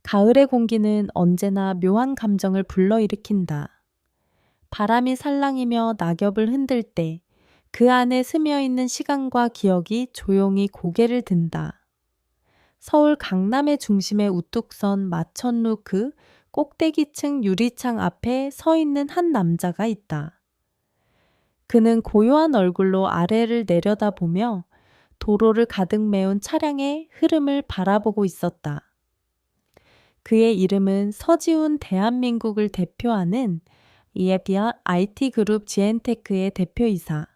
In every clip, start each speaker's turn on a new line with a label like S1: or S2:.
S1: 가을의 공기는 언제나 묘한 감정을 불러일으킨다. 바람이 살랑이며 낙엽을 흔들 때 그 안에 스며있는 시간과 기억이 조용히 고개를 든다. 서울 강남의 중심에 우뚝 선 마천루 그 꼭대기층 유리창 앞에 서 있는 한 남자가 있다. 그는 고요한 얼굴로 아래를 내려다보며 도로를 가득 메운 차량의 흐름을 바라보고 있었다. 그의 이름은 서지훈 대한민국을 대표하는 이에비아 IT 그룹 지엔테크의 대표이사.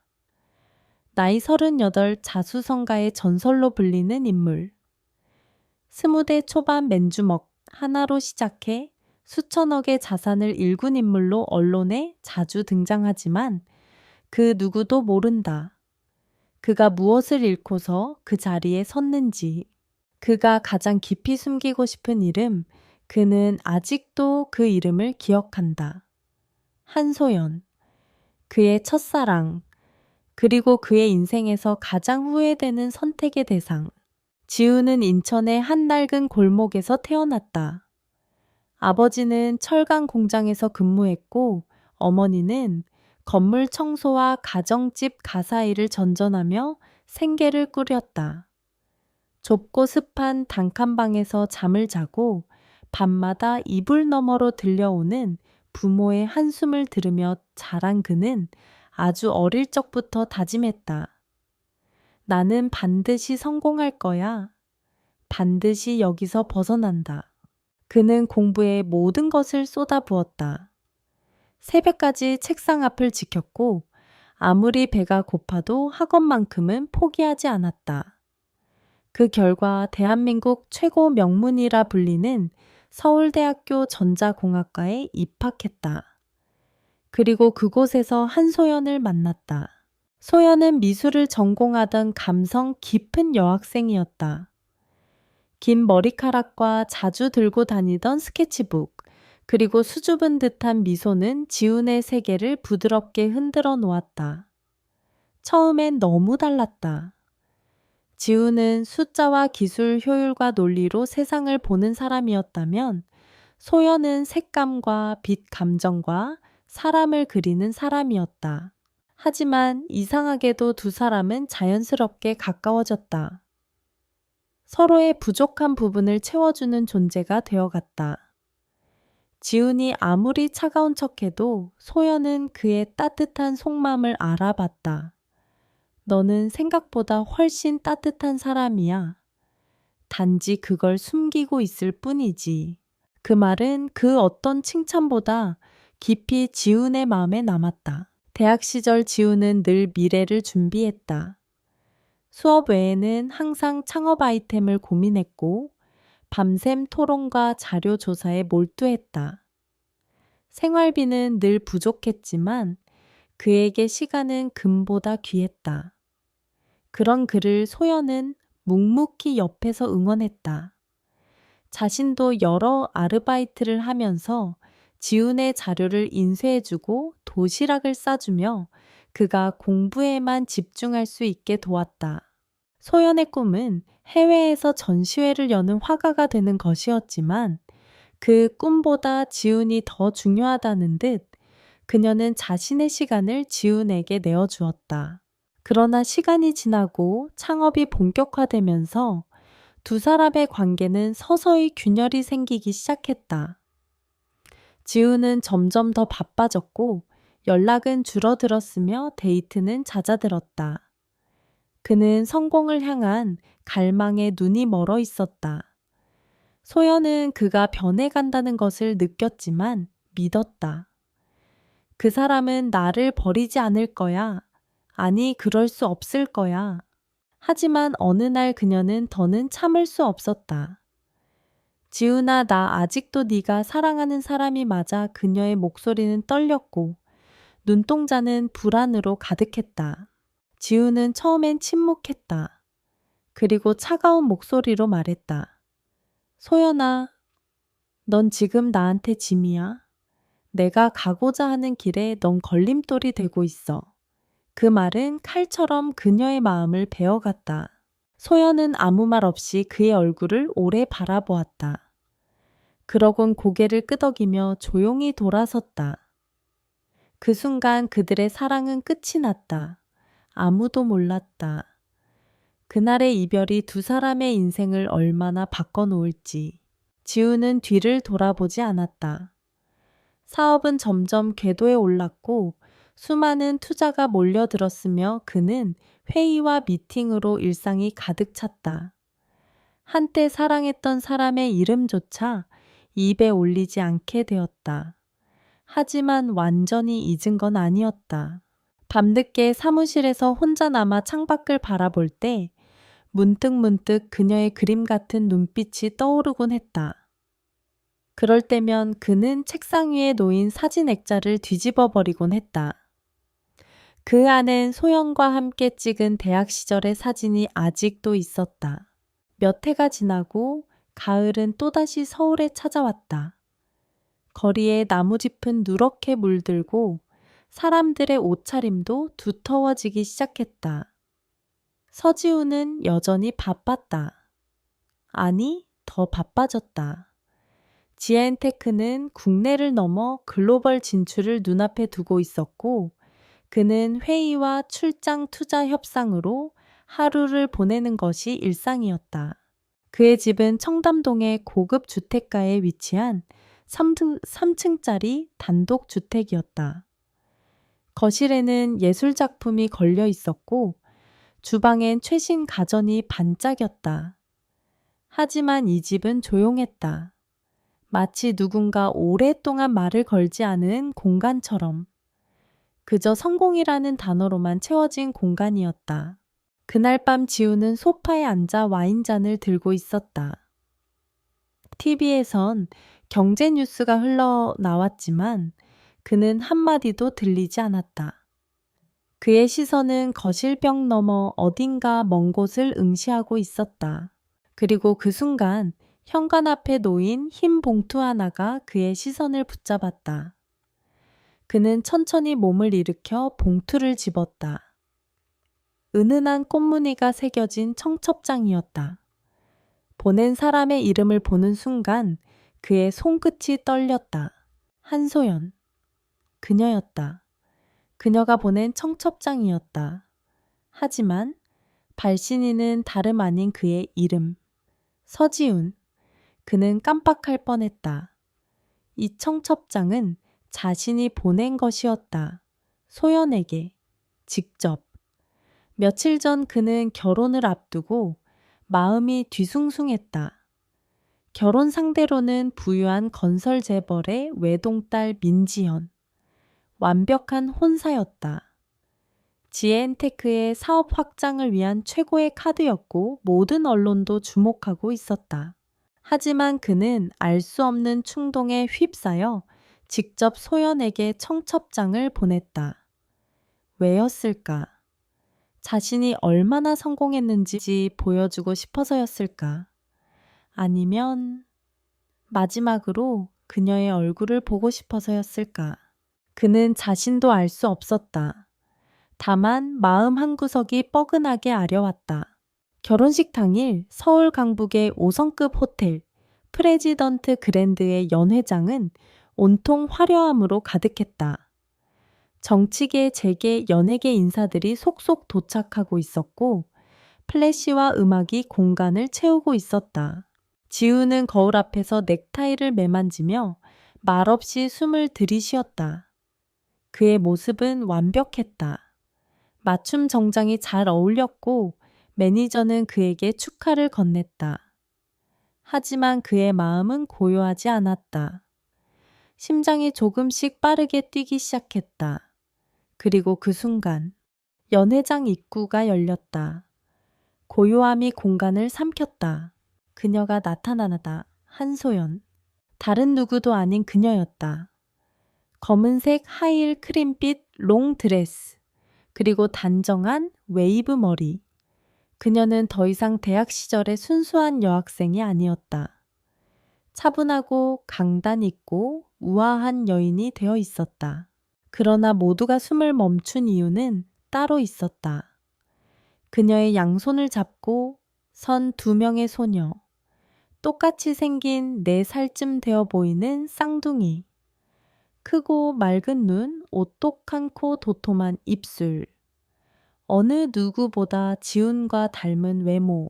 S1: 나이 38 자수성가의 전설로 불리는 인물. 20대 초반 맨주먹 하나로 시작해 수천억의 자산을 일군 인물로 언론에 자주 등장하지만 그 누구도 모른다. 그가 무엇을 잃고서 그 자리에 섰는지, 그가 가장 깊이 숨기고 싶은 이름, 그는 아직도 그 이름을 기억한다. 한소연, 그의 첫사랑, 그리고 그의 인생에서 가장 후회되는 선택의 대상. 지우는 인천의 한 낡은 골목에서 태어났다. 아버지는 철강 공장에서 근무했고 어머니는 건물 청소와 가정집 가사일을 전전하며 생계를 꾸렸다. 좁고 습한 단칸방에서 잠을 자고 밤마다 이불 너머로 들려오는 부모의 한숨을 들으며 자란 그는 아주 어릴 적부터 다짐했다. 나는 반드시 성공할 거야. 반드시 여기서 벗어난다. 그는 공부에 모든 것을 쏟아부었다. 새벽까지 책상 앞을 지켰고 아무리 배가 고파도 학원만큼은 포기하지 않았다. 그 결과 대한민국 최고 명문이라 불리는 서울대학교 전자공학과에 입학했다. 그리고 그곳에서 한소연을 만났다. 소연은 미술을 전공하던 감성 깊은 여학생이었다. 긴 머리카락과 자주 들고 다니던 스케치북, 그리고 수줍은 듯한 미소는 지훈의 세계를 부드럽게 흔들어 놓았다. 처음엔 너무 달랐다. 지훈은 숫자와 기술 효율과 논리로 세상을 보는 사람이었다면 소연은 색감과 빛 감정과 사람을 그리는 사람이었다. 하지만 이상하게도 두 사람은 자연스럽게 가까워졌다. 서로의 부족한 부분을 채워주는 존재가 되어갔다. 지훈이 아무리 차가운 척해도 소연은 그의 따뜻한 속마음을 알아봤다. 너는 생각보다 훨씬 따뜻한 사람이야. 단지 그걸 숨기고 있을 뿐이지. 그 말은 그 어떤 칭찬보다 깊이 지훈의 마음에 남았다. 대학 시절 지훈은 늘 미래를 준비했다. 수업 외에는 항상 창업 아이템을 고민했고 밤샘 토론과 자료 조사에 몰두했다. 생활비는 늘 부족했지만 그에게 시간은 금보다 귀했다. 그런 그를 소연은 묵묵히 옆에서 응원했다. 자신도 여러 아르바이트를 하면서 지훈의 자료를 인쇄해주고 도시락을 싸주며 그가 공부에만 집중할 수 있게 도왔다. 소연의 꿈은 해외에서 전시회를 여는 화가가 되는 것이었지만 그 꿈보다 지훈이 더 중요하다는 듯 그녀는 자신의 시간을 지훈에게 내어주었다. 그러나 시간이 지나고 창업이 본격화되면서 두 사람의 관계는 서서히 균열이 생기기 시작했다. 지훈은 점점 더 바빠졌고 연락은 줄어들었으며 데이트는 잦아들었다. 그는 성공을 향한 갈망에 눈이 멀어 있었다. 소연은 그가 변해간다는 것을 느꼈지만 믿었다. 그 사람은 나를 버리지 않을 거야. 아니, 그럴 수 없을 거야. 하지만 어느 날 그녀는 더는 참을 수 없었다. 지훈아, 나 아직도 네가 사랑하는 사람이 맞아. 그녀의 목소리는 떨렸고 눈동자는 불안으로 가득했다. 지훈은 처음엔 침묵했다. 그리고 차가운 목소리로 말했다. 소연아, 넌 지금 나한테 짐이야. 내가 가고자 하는 길에 넌 걸림돌이 되고 있어. 그 말은 칼처럼 그녀의 마음을 베어갔다. 소연은 아무 말 없이 그의 얼굴을 오래 바라보았다. 그러곤 고개를 끄덕이며 조용히 돌아섰다. 그 순간 그들의 사랑은 끝이 났다. 아무도 몰랐다. 그날의 이별이 두 사람의 인생을 얼마나 바꿔놓을지. 지우는 뒤를 돌아보지 않았다. 사업은 점점 궤도에 올랐고 수많은 투자가 몰려들었으며 그는 회의와 미팅으로 일상이 가득 찼다. 한때 사랑했던 사람의 이름조차 입에 올리지 않게 되었다. 하지만 완전히 잊은 건 아니었다. 밤늦게 사무실에서 혼자 남아 창밖을 바라볼 때 문득 그녀의 그림 같은 눈빛이 떠오르곤 했다. 그럴 때면 그는 책상 위에 놓인 사진 액자를 뒤집어 버리곤 했다. 그 안엔 소연과 함께 찍은 대학 시절의 사진이 아직도 있었다. 몇 해가 지나고 가을은 또다시 서울에 찾아왔다. 거리에 나무짚은 누렇게 물들고 사람들의 옷차림도 두터워지기 시작했다. 서지우는 여전히 바빴다. 아니, 더 바빠졌다. 지엔테크는 국내를 넘어 글로벌 진출을 눈앞에 두고 있었고 그는 회의와 출장 투자 협상으로 하루를 보내는 것이 일상이었다. 그의 집은 청담동의 고급 주택가에 위치한 3층짜리 단독 주택이었다. 거실에는 예술작품이 걸려 있었고 주방엔 최신 가전이 반짝였다. 하지만 이 집은 조용했다. 마치 누군가 오랫동안 말을 걸지 않은 공간처럼 그저 성공이라는 단어로만 채워진 공간이었다. 그날 밤 지우는 소파에 앉아 와인잔을 들고 있었다. TV에선 경제 뉴스가 흘러나왔지만 그는 한마디도 들리지 않았다. 그의 시선은 거실벽 너머 어딘가 먼 곳을 응시하고 있었다. 그리고 그 순간 현관 앞에 놓인 흰 봉투 하나가 그의 시선을 붙잡았다. 그는 천천히 몸을 일으켜 봉투를 집었다. 은은한 꽃무늬가 새겨진 청첩장이었다. 보낸 사람의 이름을 보는 순간 그의 손끝이 떨렸다. 한소연. 그녀였다. 그녀가 보낸 청첩장이었다. 하지만 발신인은 다름 아닌 그의 이름. 서지훈. 그는 깜빡할 뻔했다. 이 청첩장은 자신이 보낸 것이었다. 소연에게. 직접. 며칠 전 그는 결혼을 앞두고 마음이 뒤숭숭했다. 결혼 상대로는 부유한 건설 재벌의 외동딸 민지연. 완벽한 혼사였다. 지엔테크의 사업 확장을 위한 최고의 카드였고 모든 언론도 주목하고 있었다. 하지만 그는 알 수 없는 충동에 휩싸여 직접 소연에게 청첩장을 보냈다. 왜였을까? 자신이 얼마나 성공했는지 보여주고 싶어서였을까? 아니면 마지막으로 그녀의 얼굴을 보고 싶어서였을까? 그는 자신도 알 수 없었다. 다만 마음 한구석이 뻐근하게 아려왔다. 결혼식 당일 서울 강북의 5성급 호텔 프레지던트 그랜드의 연회장은 온통 화려함으로 가득했다. 정치계, 재계, 연예계 인사들이 속속 도착하고 있었고 플래시와 음악이 공간을 채우고 있었다. 지우는 거울 앞에서 넥타이를 매만지며 말없이 숨을 들이쉬었다. 그의 모습은 완벽했다. 맞춤 정장이 잘 어울렸고 매니저는 그에게 축하를 건넸다. 하지만 그의 마음은 고요하지 않았다. 심장이 조금씩 빠르게 뛰기 시작했다. 그리고 그 순간 연회장 입구가 열렸다. 고요함이 공간을 삼켰다. 그녀가 나타나다. 한소연. 다른 누구도 아닌 그녀였다. 검은색 하이힐 크림빛 롱 드레스. 그리고 단정한 웨이브 머리. 그녀는 더 이상 대학 시절의 순수한 여학생이 아니었다. 차분하고 강단 있고 우아한 여인이 되어 있었다. 그러나 모두가 숨을 멈춘 이유는 따로 있었다. 그녀의 양손을 잡고 선 두 명의 소녀. 똑같이 생긴 4살쯤 되어 보이는 쌍둥이. 크고 맑은 눈, 오똑한 코, 도톰한 입술. 어느 누구보다 지훈과 닮은 외모.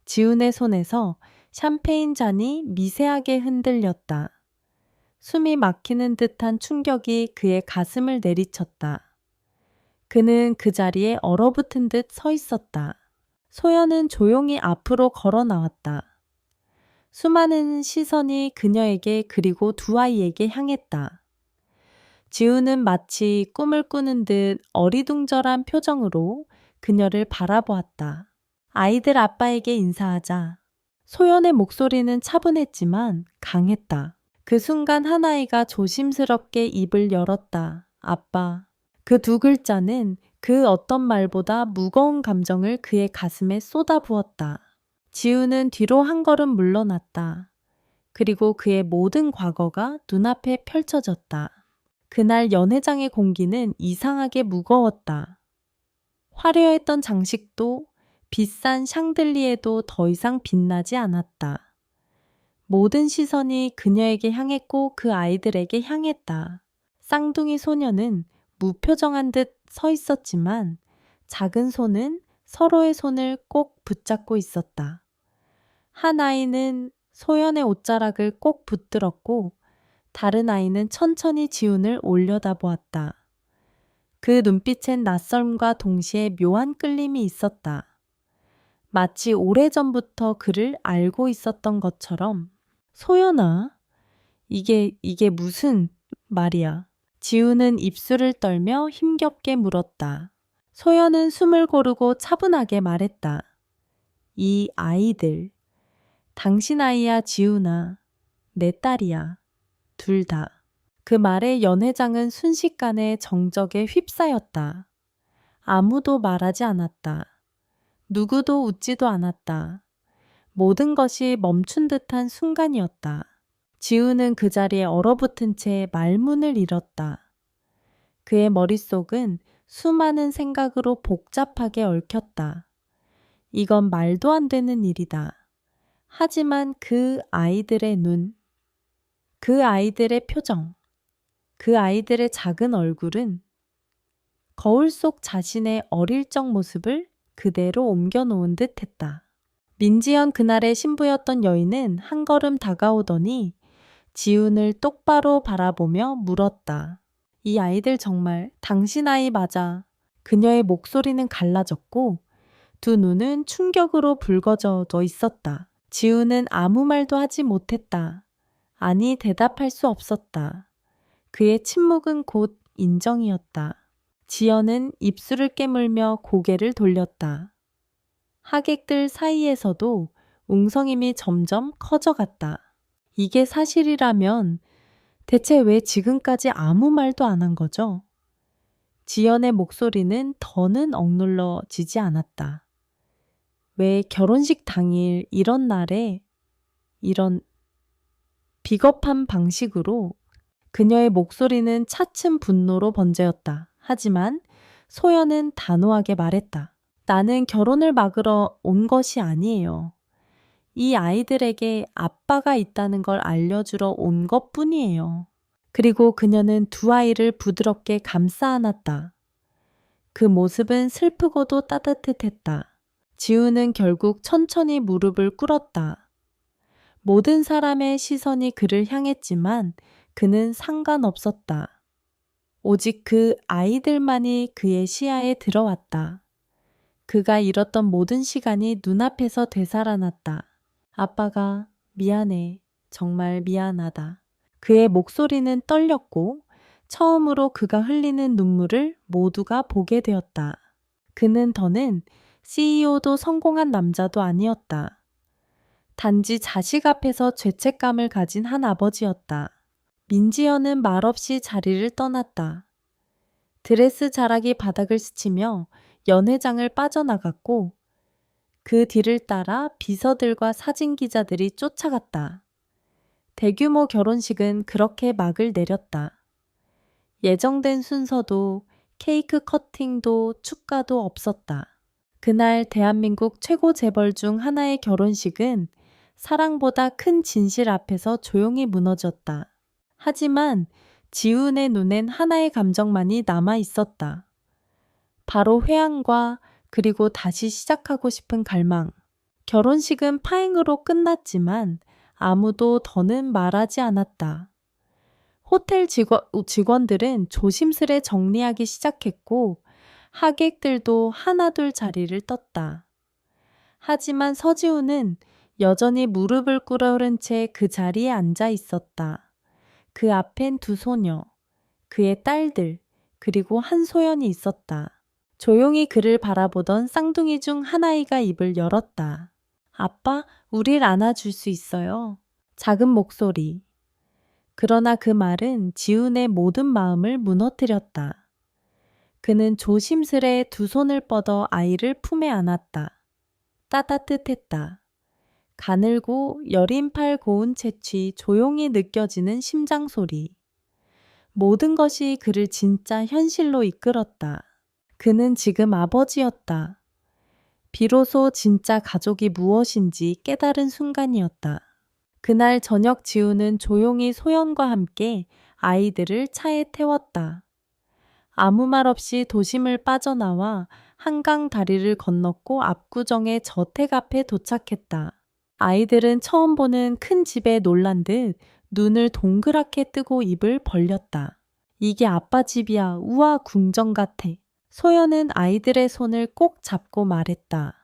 S1: 지훈의 손에서 샴페인 잔이 미세하게 흔들렸다. 숨이 막히는 듯한 충격이 그의 가슴을 내리쳤다. 그는 그 자리에 얼어붙은 듯 서 있었다. 소연은 조용히 앞으로 걸어 나왔다. 수많은 시선이 그녀에게 그리고 두 아이에게 향했다. 지우는 마치 꿈을 꾸는 듯 어리둥절한 표정으로 그녀를 바라보았다. 아이들 아빠에게 인사하자. 소연의 목소리는 차분했지만 강했다. 그 순간 한 아이가 조심스럽게 입을 열었다. 아빠. 그 두 글자는 그 어떤 말보다 무거운 감정을 그의 가슴에 쏟아부었다. 지우는 뒤로 한 걸음 물러났다. 그리고 그의 모든 과거가 눈앞에 펼쳐졌다. 그날 연회장의 공기는 이상하게 무거웠다. 화려했던 장식도 비싼 샹들리에도 더 이상 빛나지 않았다. 모든 시선이 그녀에게 향했고 그 아이들에게 향했다. 쌍둥이 소녀는 무표정한 듯 서 있었지만 작은 손은 서로의 손을 꼭 붙잡고 있었다. 한 아이는 소연의 옷자락을 꼭 붙들었고 다른 아이는 천천히 지훈을 올려다보았다. 그 눈빛엔 낯섦과 동시에 묘한 끌림이 있었다. 마치 오래전부터 그를 알고 있었던 것처럼. 소연아, 이게 무슨 말이야? 지훈은 입술을 떨며 힘겹게 물었다. 소연은 숨을 고르고 차분하게 말했다. 이 아이들. 당신 아이야, 지훈아. 내 딸이야. 둘 다. 그 말에 연회장은 순식간에 정적에 휩싸였다. 아무도 말하지 않았다. 누구도 웃지도 않았다. 모든 것이 멈춘 듯한 순간이었다. 지우는 그 자리에 얼어붙은 채 말문을 잃었다. 그의 머릿속은 수많은 생각으로 복잡하게 얽혔다. 이건 말도 안 되는 일이다. 하지만 그 아이들의 눈, 그 아이들의 표정, 그 아이들의 작은 얼굴은 거울 속 자신의 어릴 적 모습을 그대로 옮겨놓은 듯 했다. 민지연 그날의 신부였던 여인은 한 걸음 다가오더니 지훈을 똑바로 바라보며 물었다. 이 아이들 정말 당신 아이 맞아. 그녀의 목소리는 갈라졌고 두 눈은 충격으로 붉어져 있었다. 지훈은 아무 말도 하지 못했다. 아니, 대답할 수 없었다. 그의 침묵은 곧 인정이었다. 지연은 입술을 깨물며 고개를 돌렸다. 하객들 사이에서도 웅성임이 점점 커져갔다. 이게 사실이라면 대체 왜 지금까지 아무 말도 안 한 거죠? 지연의 목소리는 더는 억눌러지지 않았다. 왜 결혼식 당일 이런 날에 이런 비겁한 방식으로. 그녀의 목소리는 차츰 분노로 번져였다. 하지만 소연은 단호하게 말했다. 나는 결혼을 막으러 온 것이 아니에요. 이 아이들에게 아빠가 있다는 걸 알려주러 온 것뿐이에요. 그리고 그녀는 두 아이를 부드럽게 감싸 안았다. 그 모습은 슬프고도 따뜻했다. 지우는 결국 천천히 무릎을 꿇었다. 모든 사람의 시선이 그를 향했지만 그는 상관없었다. 오직 그 아이들만이 그의 시야에 들어왔다. 그가 잃었던 모든 시간이 눈앞에서 되살아났다. 아빠가 미안해. 정말 미안하다. 그의 목소리는 떨렸고 처음으로 그가 흘리는 눈물을 모두가 보게 되었다. 그는 더는 CEO도 성공한 남자도 아니었다. 단지 자식 앞에서 죄책감을 가진 한 아버지였다. 민지연은 말없이 자리를 떠났다. 드레스 자락이 바닥을 스치며 연회장을 빠져나갔고 그 뒤를 따라 비서들과 사진기자들이 쫓아갔다. 대규모 결혼식은 그렇게 막을 내렸다. 예정된 순서도 케이크 커팅도 축가도 없었다. 그날 대한민국 최고 재벌 중 하나의 결혼식은 사랑보다 큰 진실 앞에서 조용히 무너졌다. 하지만 지훈의 눈엔 하나의 감정만이 남아 있었다. 바로 회한과 그리고 다시 시작하고 싶은 갈망. 결혼식은 파행으로 끝났지만 아무도 더는 말하지 않았다. 호텔 직원들은 조심스레 정리하기 시작했고 하객들도 하나둘 자리를 떴다. 하지만 서지훈은 여전히 무릎을 꿇어오른 채 그 자리에 앉아 있었다. 그 앞엔 두 소녀, 그의 딸들, 그리고 한소연이 있었다. 조용히 그를 바라보던 쌍둥이 중 하나이가 입을 열었다. 아빠, 우릴 안아줄 수 있어요. 작은 목소리. 그러나 그 말은 지훈의 모든 마음을 무너뜨렸다. 그는 조심스레 두 손을 뻗어 아이를 품에 안았다. 따뜻했다. 가늘고 여린 팔 고운 채취 조용히 느껴지는 심장 소리. 모든 것이 그를 진짜 현실로 이끌었다. 그는 지금 아버지였다. 비로소 진짜 가족이 무엇인지 깨달은 순간이었다. 그날 저녁 지우는 조용히 소연과 함께 아이들을 차에 태웠다. 아무 말 없이 도심을 빠져나와 한강 다리를 건넜고 압구정의 저택 앞에 도착했다. 아이들은 처음 보는 큰 집에 놀란 듯 눈을 동그랗게 뜨고 입을 벌렸다. 이게 아빠 집이야. 우와, 궁정 같아. 소연은 아이들의 손을 꼭 잡고 말했다.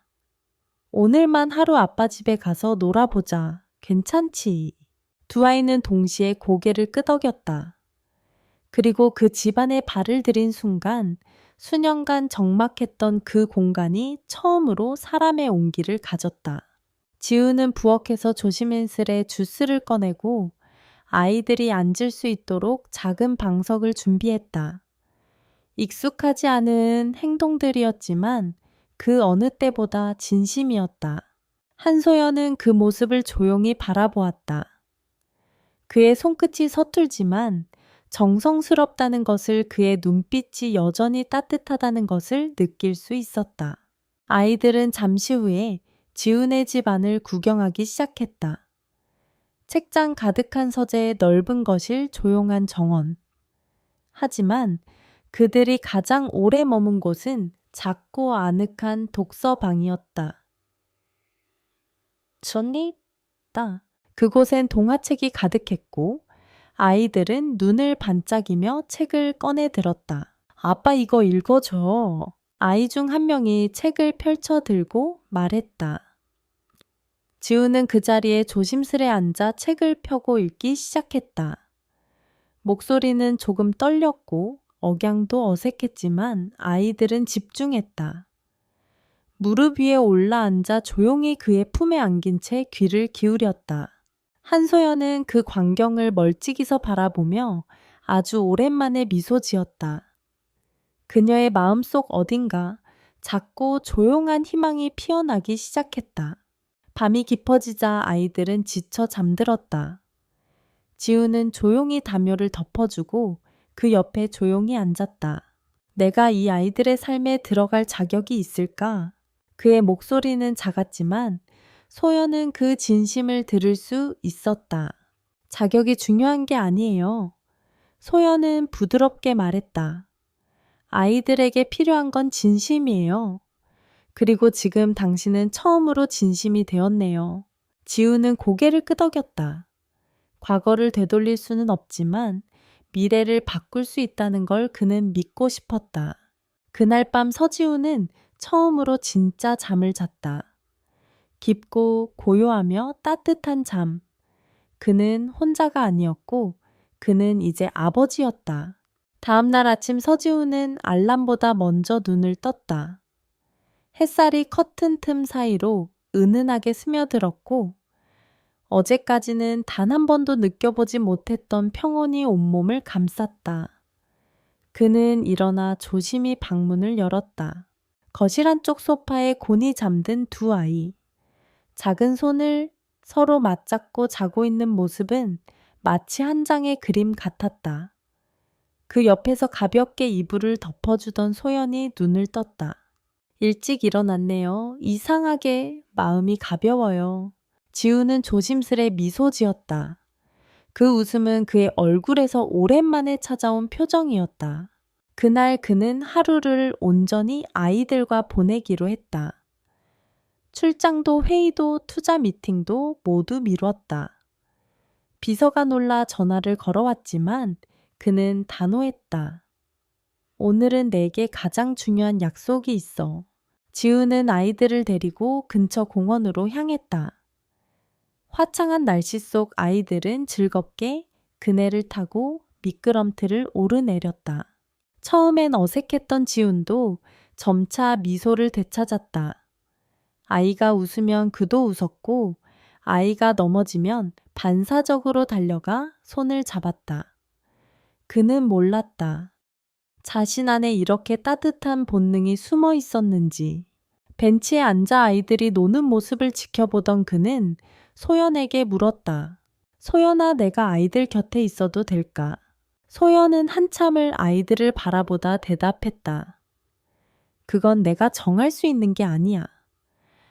S1: 오늘만 하루 아빠 집에 가서 놀아보자. 괜찮지? 두 아이는 동시에 고개를 끄덕였다. 그리고 그 집안에 발을 들인 순간 수년간 적막했던 그 공간이 처음으로 사람의 온기를 가졌다. 지우는 부엌에서 조심스레 주스를 꺼내고 아이들이 앉을 수 있도록 작은 방석을 준비했다. 익숙하지 않은 행동들이었지만 그 어느 때보다 진심이었다. 한소연은 그 모습을 조용히 바라보았다. 그의 손끝이 서툴지만 정성스럽다는 것을 그의 눈빛이 여전히 따뜻하다는 것을 느낄 수 있었다. 아이들은 잠시 후에 지훈의 집 안을 구경하기 시작했다. 책장 가득한 서재의 넓은 거실, 조용한 정원. 하지만 그들이 가장 오래 머문 곳은 작고 아늑한 독서방이었다. 좋니다. 그곳엔 동화책이 가득했고 아이들은 눈을 반짝이며 책을 꺼내 들었다. 아빠 이거 읽어줘. 아이 중 한 명이 책을 펼쳐 들고 말했다. 지우는 그 자리에 조심스레 앉아 책을 펴고 읽기 시작했다. 목소리는 조금 떨렸고 억양도 어색했지만 아이들은 집중했다. 무릎 위에 올라앉아 조용히 그의 품에 안긴 채 귀를 기울였다. 한소연은 그 광경을 멀찍이서 바라보며 아주 오랜만에 미소 지었다. 그녀의 마음속 어딘가 작고 조용한 희망이 피어나기 시작했다. 밤이 깊어지자 아이들은 지쳐 잠들었다. 지우는 조용히 담요를 덮어주고 그 옆에 조용히 앉았다. 내가 이 아이들의 삶에 들어갈 자격이 있을까? 그의 목소리는 작았지만 소연은 그 진심을 들을 수 있었다. 자격이 중요한 게 아니에요. 소연은 부드럽게 말했다. 아이들에게 필요한 건 진심이에요. 그리고 지금 당신은 처음으로 진심이 되었네요. 지우는 고개를 끄덕였다. 과거를 되돌릴 수는 없지만 미래를 바꿀 수 있다는 걸 그는 믿고 싶었다. 그날 밤 서지우는 처음으로 진짜 잠을 잤다. 깊고 고요하며 따뜻한 잠. 그는 혼자가 아니었고 그는 이제 아버지였다. 다음 날 아침 서지우는 알람보다 먼저 눈을 떴다. 햇살이 커튼 틈 사이로 은은하게 스며들었고 어제까지는 단 한 번도 느껴보지 못했던 평온이 온몸을 감쌌다. 그는 일어나 조심히 방문을 열었다. 거실 한쪽 소파에 곤히 잠든 두 아이. 작은 손을 서로 맞잡고 자고 있는 모습은 마치 한 장의 그림 같았다. 그 옆에서 가볍게 이불을 덮어주던 소연이 눈을 떴다. 일찍 일어났네요. 이상하게 마음이 가벼워요. 지우는 조심스레 미소 지었다. 그 웃음은 그의 얼굴에서 오랜만에 찾아온 표정이었다. 그날 그는 하루를 온전히 아이들과 보내기로 했다. 출장도 회의도 투자 미팅도 모두 미뤘다. 비서가 놀라 전화를 걸어왔지만 그는 단호했다. 오늘은 내게 가장 중요한 약속이 있어. 지우는 아이들을 데리고 근처 공원으로 향했다. 화창한 날씨 속 아이들은 즐겁게 그네를 타고 미끄럼틀을 오르내렸다. 처음엔 어색했던 지훈도 점차 미소를 되찾았다. 아이가 웃으면 그도 웃었고 아이가 넘어지면 반사적으로 달려가 손을 잡았다. 그는 몰랐다. 자신 안에 이렇게 따뜻한 본능이 숨어 있었는지. 벤치에 앉아 아이들이 노는 모습을 지켜보던 그는 소연에게 물었다. 소연아, 내가 아이들 곁에 있어도 될까? 소연은 한참을 아이들을 바라보다 대답했다. 그건 내가 정할 수 있는 게 아니야.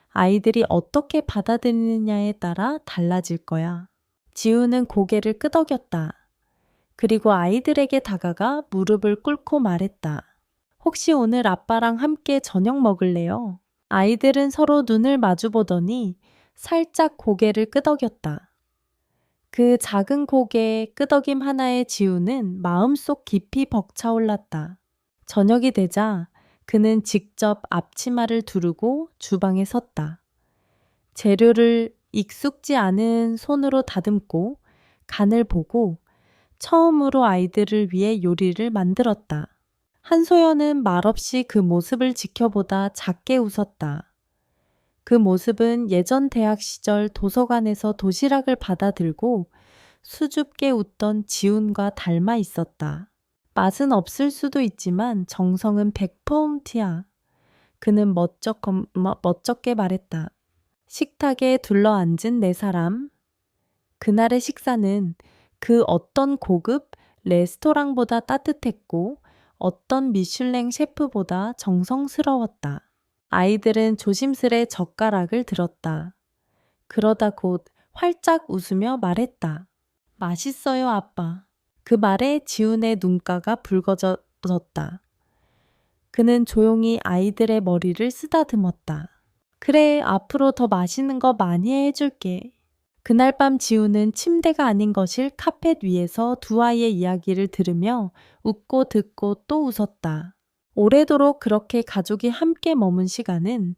S1: 아이들이 어떻게 받아들이느냐에 따라 달라질 거야. 지우는 고개를 끄덕였다. 그리고 아이들에게 다가가 무릎을 꿇고 말했다. 혹시 오늘 아빠랑 함께 저녁 먹을래요? 아이들은 서로 눈을 마주보더니 살짝 고개를 끄덕였다. 그 작은 고개 끄덕임 하나에 지우는 마음속 깊이 벅차올랐다. 저녁이 되자 그는 직접 앞치마를 두르고 주방에 섰다. 재료를 익숙지 않은 손으로 다듬고 간을 보고 처음으로 아이들을 위해 요리를 만들었다. 한소연은 말없이 그 모습을 지켜보다 작게 웃었다. 그 모습은 예전 대학 시절 도서관에서 도시락을 받아들고 수줍게 웃던 지훈과 닮아 있었다. 맛은 없을 수도 있지만 정성은 100%야. 그는 멋쩍게 말했다. 식탁에 둘러앉은 네 사람. 그날의 식사는 그 어떤 고급 레스토랑보다 따뜻했고 어떤 미슐랭 셰프보다 정성스러웠다. 아이들은 조심스레 젓가락을 들었다. 그러다 곧 활짝 웃으며 말했다. 맛있어요, 아빠. 그 말에 지훈의 눈가가 붉어졌다. 그는 조용히 아이들의 머리를 쓰다듬었다. 그래, 앞으로 더 맛있는 거 많이 해줄게. 그날 밤 지우는 침대가 아닌 거실 카펫 위에서 두 아이의 이야기를 들으며 웃고 듣고 또 웃었다. 오래도록 그렇게 가족이 함께 머문 시간은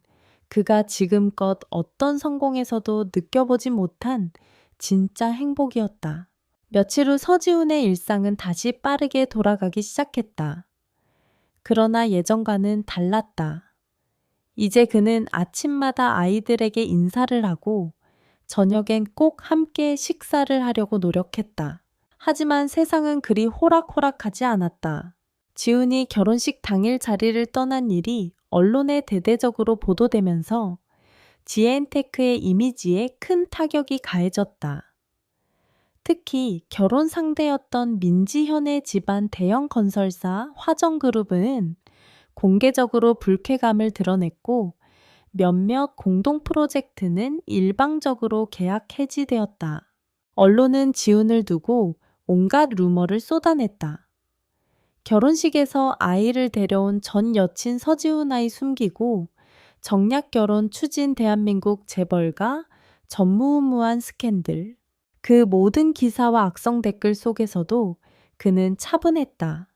S1: 그가 지금껏 어떤 성공에서도 느껴보지 못한 진짜 행복이었다. 며칠 후 서지훈의 일상은 다시 빠르게 돌아가기 시작했다. 그러나 예전과는 달랐다. 이제 그는 아침마다 아이들에게 인사를 하고 저녁엔 꼭 함께 식사를 하려고 노력했다. 하지만 세상은 그리 호락호락하지 않았다. 지훈이 결혼식 당일 자리를 떠난 일이 언론에 대대적으로 보도되면서 지엔테크의 이미지에 큰 타격이 가해졌다. 특히 결혼 상대였던 민지현의 집안 대형 건설사 화정그룹은 공개적으로 불쾌감을 드러냈고 몇몇 공동 프로젝트는 일방적으로 계약 해지되었다. 언론은 지훈을 두고 온갖 루머를 쏟아냈다. 결혼식에서 아이를 데려온 전 여친 서지훈 아이 숨기고 정략 결혼 추진 대한민국 재벌가 전무후무한 스캔들. 그 모든 기사와 악성 댓글 속에서도 그는 차분했다.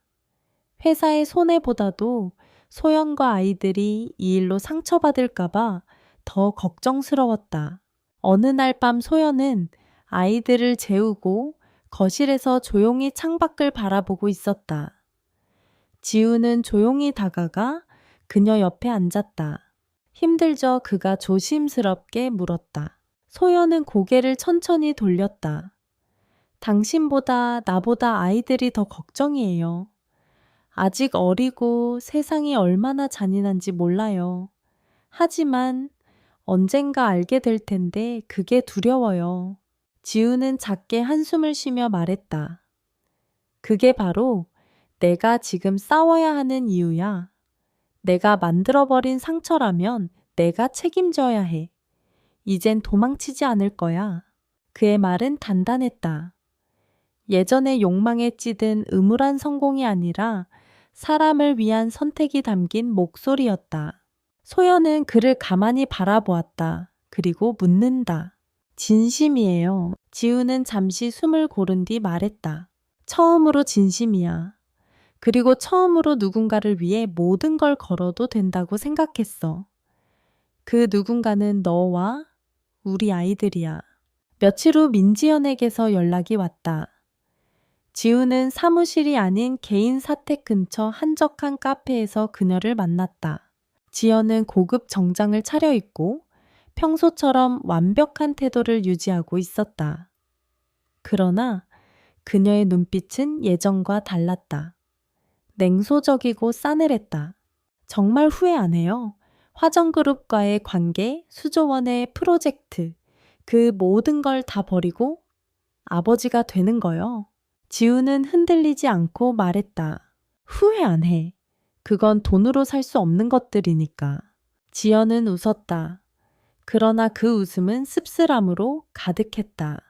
S1: 회사의 손해보다도 소연과 아이들이 이 일로 상처받을까봐 더 걱정스러웠다. 어느 날 밤 소연은 아이들을 재우고 거실에서 조용히 창밖을 바라보고 있었다. 지우는 조용히 다가가 그녀 옆에 앉았다. 힘들죠? 그가 조심스럽게 물었다. 소연은 고개를 천천히 돌렸다. 당신보다 나보다 아이들이 더 걱정이에요. 아직 어리고 세상이 얼마나 잔인한지 몰라요. 하지만 언젠가 알게 될 텐데 그게 두려워요. 지우는 작게 한숨을 쉬며 말했다. 그게 바로 내가 지금 싸워야 하는 이유야. 내가 만들어버린 상처라면 내가 책임져야 해. 이젠 도망치지 않을 거야. 그의 말은 단단했다. 예전의 욕망에 찌든 음울한 성공이 아니라 사람을 위한 선택이 담긴 목소리였다. 소연은 그를 가만히 바라보았다. 그리고 묻는다. 진심이에요. 지우는 잠시 숨을 고른 뒤 말했다. 처음으로 진심이야. 그리고 처음으로 누군가를 위해 모든 걸 걸어도 된다고 생각했어. 그 누군가는 너와 우리 아이들이야. 며칠 후 민지연에게서 연락이 왔다. 지우는 사무실이 아닌 개인 사택 근처 한적한 카페에서 그녀를 만났다. 지연은 고급 정장을 차려입고 평소처럼 완벽한 태도를 유지하고 있었다. 그러나 그녀의 눈빛은 예전과 달랐다. 냉소적이고 싸늘했다. 정말 후회 안 해요. 화정그룹과의 관계, 수조원의 프로젝트, 그 모든 걸 다 버리고 아버지가 되는 거요. 지우는 흔들리지 않고 말했다. 후회 안 해. 그건 돈으로 살 수 없는 것들이니까. 지연은 웃었다. 그러나 그 웃음은 씁쓸함으로 가득했다.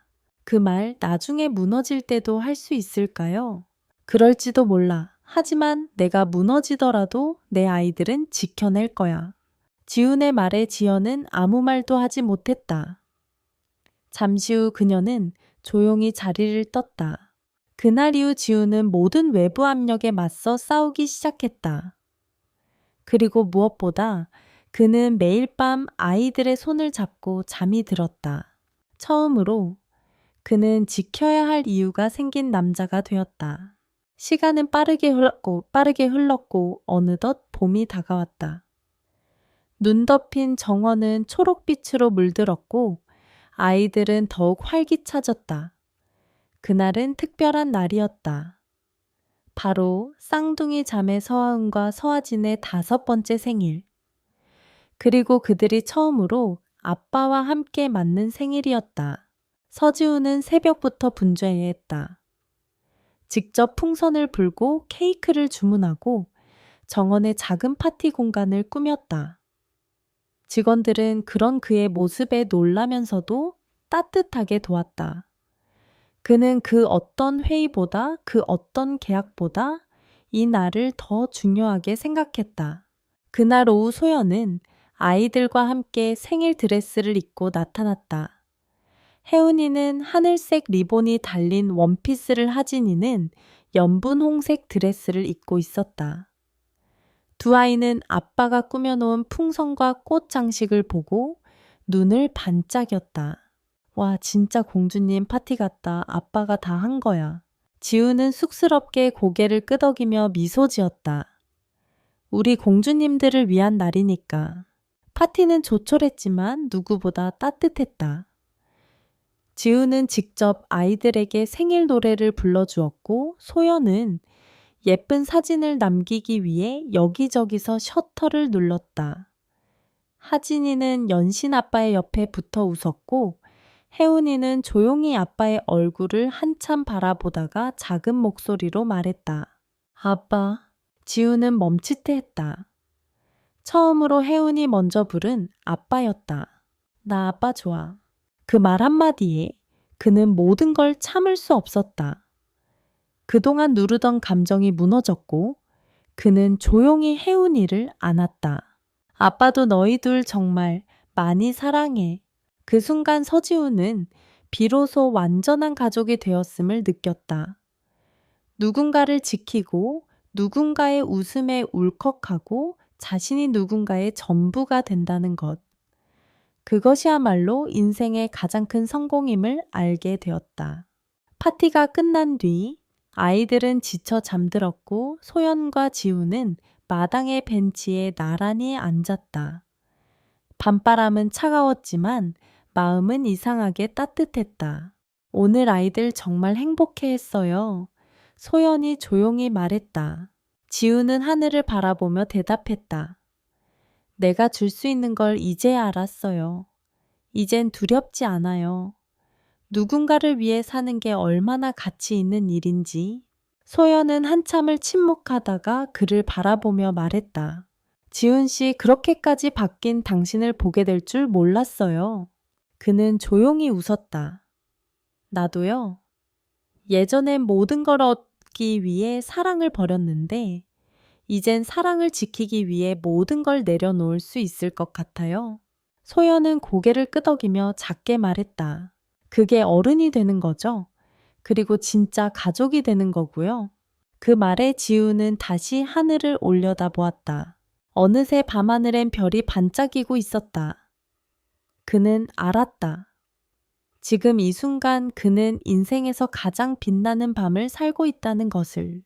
S1: 그 말 나중에 무너질 때도 할 수 있을까요? 그럴지도 몰라. 하지만 내가 무너지더라도 내 아이들은 지켜낼 거야. 지훈의 말에 지연은 아무 말도 하지 못했다. 잠시 후 그녀는 조용히 자리를 떴다. 그날 이후 지훈은 모든 외부 압력에 맞서 싸우기 시작했다. 그리고 무엇보다 그는 매일 밤 아이들의 손을 잡고 잠이 들었다. 처음으로 그는 지켜야 할 이유가 생긴 남자가 되었다. 시간은 빠르게 흘렀고 어느덧 봄이 다가왔다. 눈 덮인 정원은 초록빛으로 물들었고 아이들은 더욱 활기차졌다. 그날은 특별한 날이었다. 바로 쌍둥이 자매 서하은과 서하진의 5번째 생일. 그리고 그들이 처음으로 아빠와 함께 맞는 생일이었다. 서지우는 새벽부터 분주해했다. 직접 풍선을 불고 케이크를 주문하고 정원의 작은 파티 공간을 꾸몄다. 직원들은 그런 그의 모습에 놀라면서도 따뜻하게 도왔다. 그는 그 어떤 회의보다 그 어떤 계약보다 이 날을 더 중요하게 생각했다. 그날 오후 소연은 아이들과 함께 생일 드레스를 입고 나타났다. 혜은이는 하늘색 리본이 달린 원피스를 하진이는 연분홍색 드레스를 입고 있었다. 두 아이는 아빠가 꾸며놓은 풍선과 꽃 장식을 보고 눈을 반짝였다. 와, 진짜 공주님 파티 같다. 아빠가 다 한 거야. 지우는 쑥스럽게 고개를 끄덕이며 미소 지었다. 우리 공주님들을 위한 날이니까. 파티는 조촐했지만 누구보다 따뜻했다. 지우는 직접 아이들에게 생일 노래를 불러주었고 소연은 예쁜 사진을 남기기 위해 여기저기서 셔터를 눌렀다. 하진이는 연신 아빠의 옆에 붙어 웃었고 혜운이는 조용히 아빠의 얼굴을 한참 바라보다가 작은 목소리로 말했다. 아빠. 지우는 멈칫해했다. 처음으로 혜운이 먼저 부른 아빠였다. 나 아빠 좋아. 그 말 한마디에 그는 모든 걸 참을 수 없었다. 그동안 누르던 감정이 무너졌고 그는 조용히 혜운이를 안았다. 아빠도 너희 둘 정말 많이 사랑해. 그 순간 서지우는 비로소 완전한 가족이 되었음을 느꼈다. 누군가를 지키고 누군가의 웃음에 울컥하고 자신이 누군가의 전부가 된다는 것. 그것이야말로 인생의 가장 큰 성공임을 알게 되었다. 파티가 끝난 뒤 아이들은 지쳐 잠들었고 소연과 지우는 마당의 벤치에 나란히 앉았다. 밤바람은 차가웠지만 마음은 이상하게 따뜻했다. 오늘 아이들 정말 행복해했어요. 소연이 조용히 말했다. 지우는 하늘을 바라보며 대답했다. 내가 줄 수 있는 걸 이제야 알았어요. 이젠 두렵지 않아요. 누군가를 위해 사는 게 얼마나 가치 있는 일인지. 소연은 한참을 침묵하다가 그를 바라보며 말했다. 지훈 씨, 그렇게까지 바뀐 당신을 보게 될 줄 몰랐어요. 그는 조용히 웃었다. 나도요. 예전엔 모든 걸 얻기 위해 사랑을 버렸는데 이젠 사랑을 지키기 위해 모든 걸 내려놓을 수 있을 것 같아요. 소연은 고개를 끄덕이며 작게 말했다. 그게 어른이 되는 거죠? 그리고 진짜 가족이 되는 거고요. 그 말에 지우는 다시 하늘을 올려다보았다. 어느새 밤하늘엔 별이 반짝이고 있었다. 그는 알았다. 지금 이 순간 그는 인생에서 가장 빛나는 밤을 살고 있다는 것을.